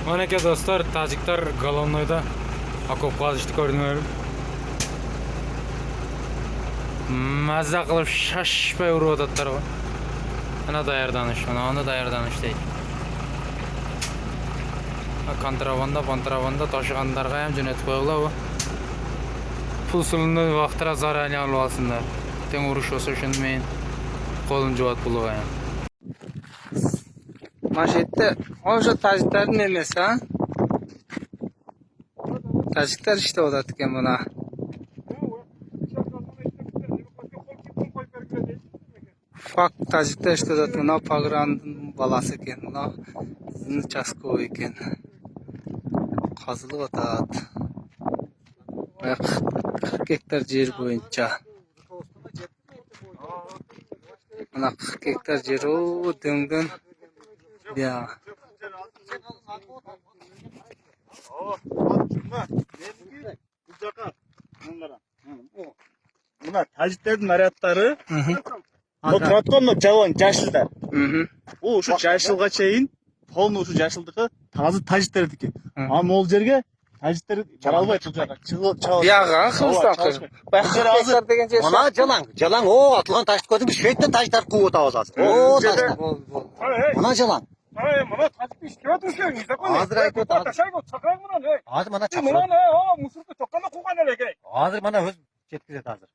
Манеке достар, тажиктар Головнойда окоп казышты көрдүңөр. Маза кылып шашпай уруп ататтар го. Ана даярданыш, аны даярданыш дейт. Контрабанда ташыгандарга ham жөнөтүп коелабы. Пул сулуну вактыра заранее алып алсындар. Тең уруш болсо ошондо мен колун жубат булуга. Машетте ошо тажиктардын эмеси, а? Тажиктар иштеп атат экен мына. Факт тажиктар иштеп атат, мына Паграндын баласы экен, мына участковый экен. Казылып атат. 40 гектар жер боюнча. Мына 40 гектар жер дөңгөн. Ya. Мына тажиктердин нарядтары отураткан жабан жашылдар. Бул ушу жашылга чейин полный ушу жашылдыкы тазы тажиктердики. А могул жерге тажиктер бара албайт бул жака. Бияга кылсак. Азыр деген жер. Мына жалаң, о, атылган ташты көрдүң бе? Швейттен таждар кууп атабыз азыр. О, таждар. Мына жалаң. мына тажикти иштеп атышың, незаконно. Азыр айтып атам. Ташайго чакырам мына. Азыр мана Мына чакырып. мусорду чокканда кууган элек. Азыр мана өз жеткизет азыр.